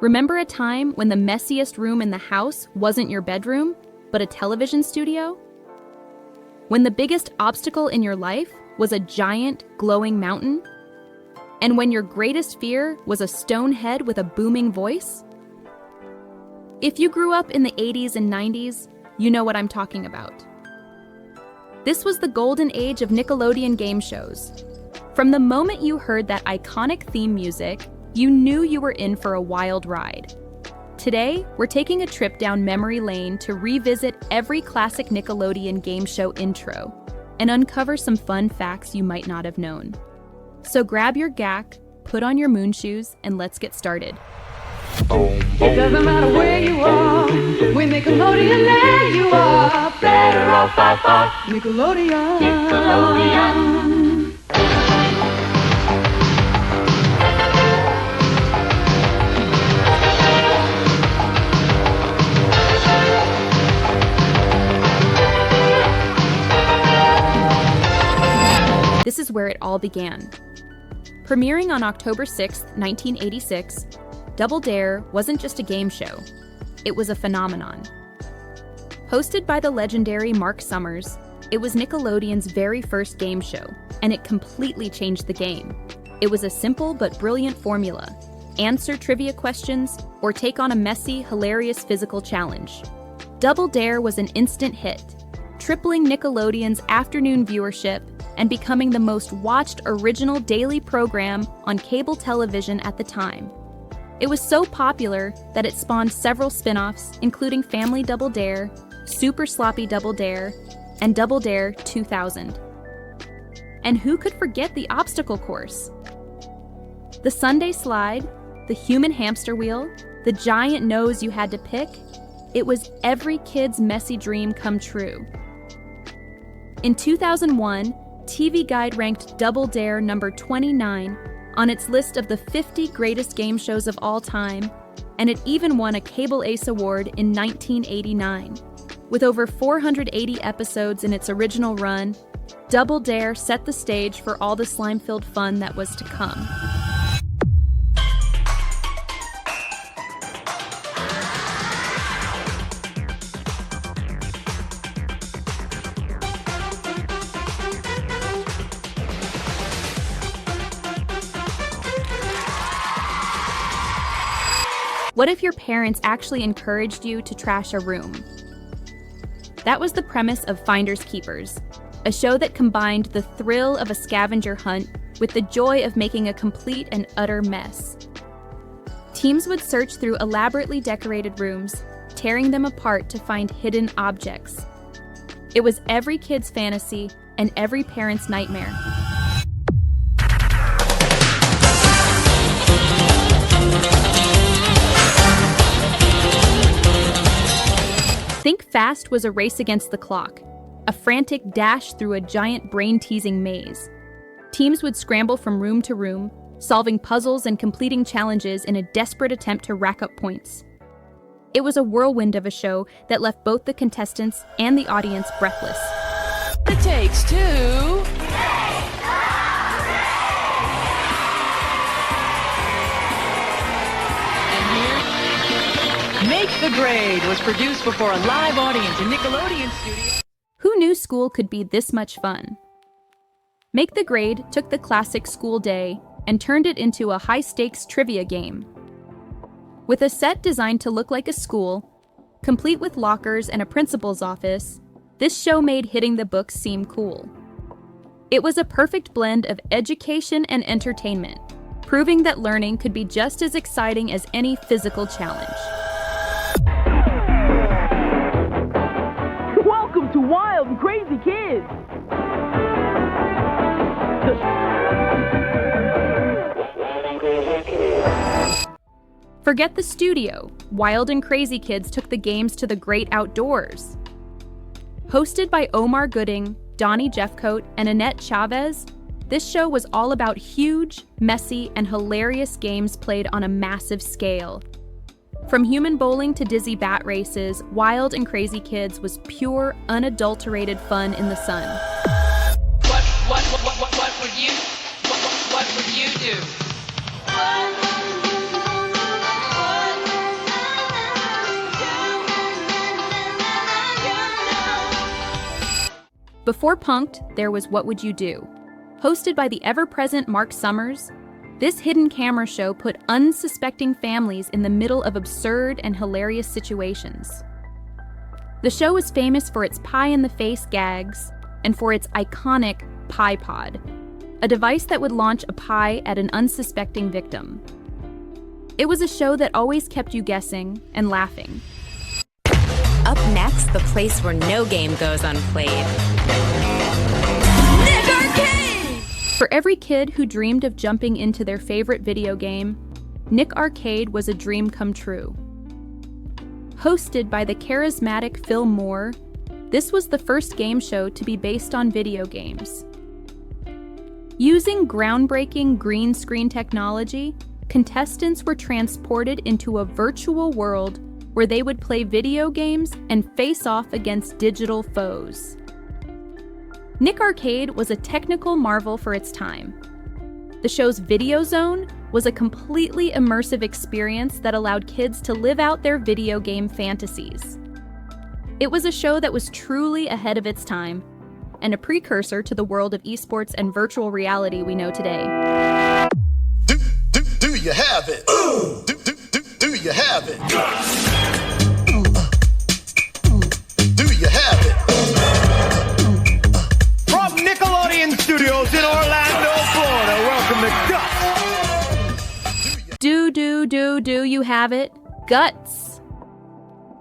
Remember a time when the messiest room in the house wasn't your bedroom, but a television studio? When the biggest obstacle in your life was a giant, glowing mountain? And when your greatest fear was a stone head with a booming voice? If you grew up in the 80s and 90s, you know what I'm talking about. This was the golden age of Nickelodeon game shows. From the moment you heard that iconic theme music, you knew you were in for a wild ride. Today, we're taking a trip down memory lane to revisit every classic Nickelodeon game show intro and uncover some fun facts you might not have known. So grab your gack, put on your moon shoes, and let's get started. It doesn't matter where you are, when Nickelodeon land you are better off by far. Nickelodeon. Nickelodeon. This is where it all began. Premiering on October 6, 1986, Double Dare wasn't just a game show, it was a phenomenon. Hosted by the legendary Mark Summers, it was Nickelodeon's very first game show, and it completely changed the game. It was a simple but brilliant formula: answer trivia questions or take on a messy, hilarious physical challenge. Double Dare was an instant hit, tripling Nickelodeon's afternoon viewership and becoming the most watched original daily program on cable television at the time. It was so popular that it spawned several spin-offs, including Family Double Dare, Super Sloppy Double Dare, and Double Dare 2000. And who could forget the obstacle course? The Sunday slide, the human hamster wheel, the giant nose you had to pick, it was every kid's messy dream come true. In 2001, TV Guide ranked Double Dare number 29 on its list of the 50 greatest game shows of all time, and it even won a Cable Ace Award in 1989. With over 480 episodes in its original run, Double Dare set the stage for all the slime-filled fun that was to come. What if your parents actually encouraged you to trash a room? That was the premise of Finders Keepers, a show that combined the thrill of a scavenger hunt with the joy of making a complete and utter mess. Teams would search through elaborately decorated rooms, tearing them apart to find hidden objects. It was every kid's fantasy and every parent's nightmare. Think Fast was a race against the clock, a frantic dash through a giant brain-teasing maze. Teams would scramble from room to room, solving puzzles and completing challenges in a desperate attempt to rack up points. It was a whirlwind of a show that left both the contestants and the audience breathless. It takes two. Make the Grade was produced before a live audience in Nickelodeon Studios. Who knew school could be this much fun? Make the Grade took the classic school day and turned it into a high-stakes trivia game. With a set designed to look like a school, complete with lockers and a principal's office, this show made hitting the books seem cool. It was a perfect blend of education and entertainment, proving that learning could be just as exciting as any physical challenge. Welcome to Wild and Crazy Kids. Forget the studio, Wild and Crazy Kids took the games to the great outdoors. Hosted by Omar Gooding, Donnie Jeffcoat, and Annette Chavez, this show was all about huge, messy, and hilarious games played on a massive scale. From human bowling to dizzy bat races, Wild and Crazy Kids was pure, unadulterated fun in the sun. What would you do? Before Punk'd, there was What Would You Do? Hosted by the ever-present Mark Summers, this hidden camera show put unsuspecting families in the middle of absurd and hilarious situations. The show was famous for its pie-in-the-face gags and for its iconic Pie Pod, a device that would launch a pie at an unsuspecting victim. It was a show that always kept you guessing and laughing. Up next, the place where no game goes unplayed. Nick Arcade! For every kid who dreamed of jumping into their favorite video game, Nick Arcade was a dream come true. Hosted by the charismatic Phil Moore, this was the first game show to be based on video games. Using groundbreaking green screen technology, contestants were transported into a virtual world where they would play video games and face off against digital foes. Nick Arcade was a technical marvel for its time. The show's video zone was a completely immersive experience that allowed kids to live out their video game fantasies. It was a show that was truly ahead of its time, and a precursor to the world of esports and virtual reality we know today. Do you have it? Do you have it? Do you have it? From Nickelodeon Studios in Orlando, Florida, welcome to Guts. Do you have it? Guts!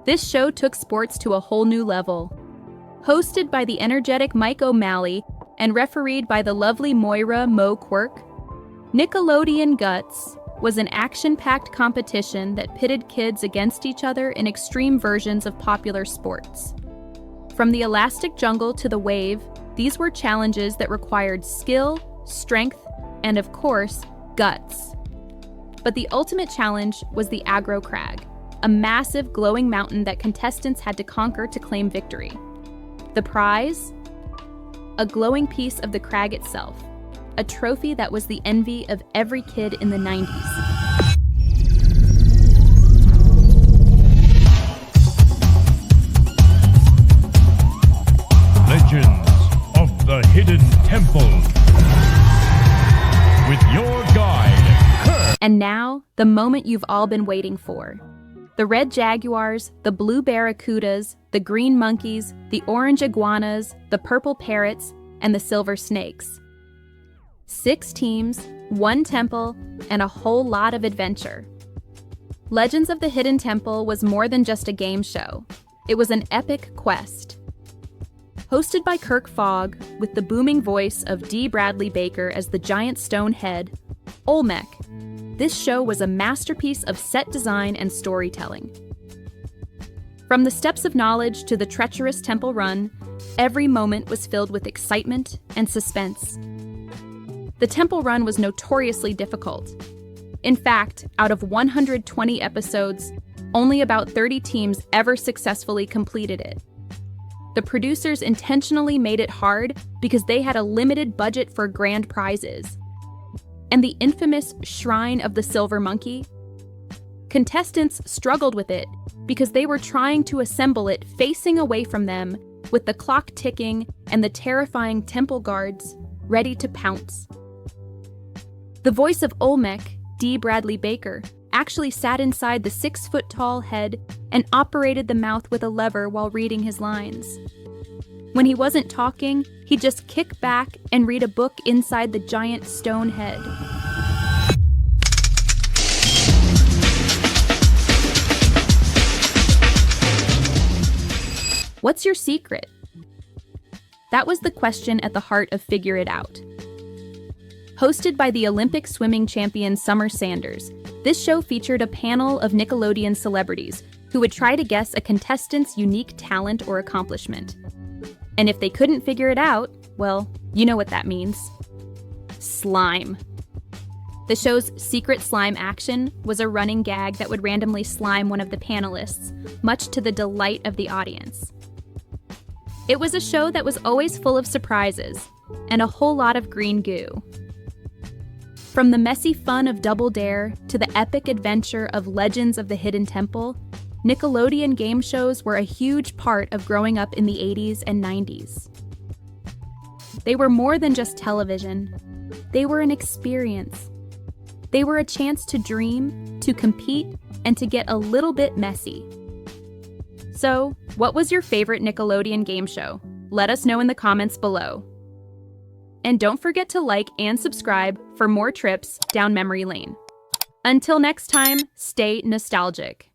This show took sports to a whole new level. Hosted by the energetic Mike O'Malley and refereed by the lovely Moira Mo Quirk, Nickelodeon GUTS was an action-packed competition that pitted kids against each other in extreme versions of popular sports. From the elastic jungle to the wave, these were challenges that required skill, strength, and of course, guts. But the ultimate challenge was the Aggro Crag, a massive glowing mountain that contestants had to conquer to claim victory. The prize? A glowing piece of the crag itself, a trophy that was the envy of every kid in the 90s. Legends of the Hidden Temple. With your guide, Kurt. And now, the moment you've all been waiting for. The red jaguars, the blue barracudas, the green monkeys, the orange iguanas, the purple parrots, and the silver snakes. 6 teams, 1 temple, and a whole lot of adventure. Legends of the Hidden Temple was more than just a game show. It was an epic quest. Hosted by Kirk Fogg, with the booming voice of D. Bradley Baker as the giant stone head, Olmec, this show was a masterpiece of set design and storytelling. From the steps of knowledge to the treacherous temple run, every moment was filled with excitement and suspense. The temple run was notoriously difficult. In fact, out of 120 episodes, only about 30 teams ever successfully completed it. The producers intentionally made it hard because they had a limited budget for grand prizes. And the infamous Shrine of the Silver Monkey? Contestants struggled with it because they were trying to assemble it facing away from them, with the clock ticking and the terrifying temple guards ready to pounce. The voice of Olmec, D. Bradley Baker, actually sat inside the 6-foot-tall head and operated the mouth with a lever while reading his lines. When he wasn't talking, he'd just kick back and read a book inside the giant stone head. What's your secret? That was the question at the heart of Figure It Out. Hosted by the Olympic swimming champion Summer Sanders, this show featured a panel of Nickelodeon celebrities who would try to guess a contestant's unique talent or accomplishment. And if they couldn't figure it out, well, you know what that means. Slime. The show's secret slime action was a running gag that would randomly slime one of the panelists, much to the delight of the audience. It was a show that was always full of surprises and a whole lot of green goo. From the messy fun of Double Dare to the epic adventure of Legends of the Hidden Temple, Nickelodeon game shows were a huge part of growing up in the 80s and 90s. They were more than just television. They were an experience. They were a chance to dream, to compete, and to get a little bit messy. So, what was your favorite Nickelodeon game show? Let us know in the comments below. And don't forget to like and subscribe for more trips down memory lane. Until next time, stay nostalgic.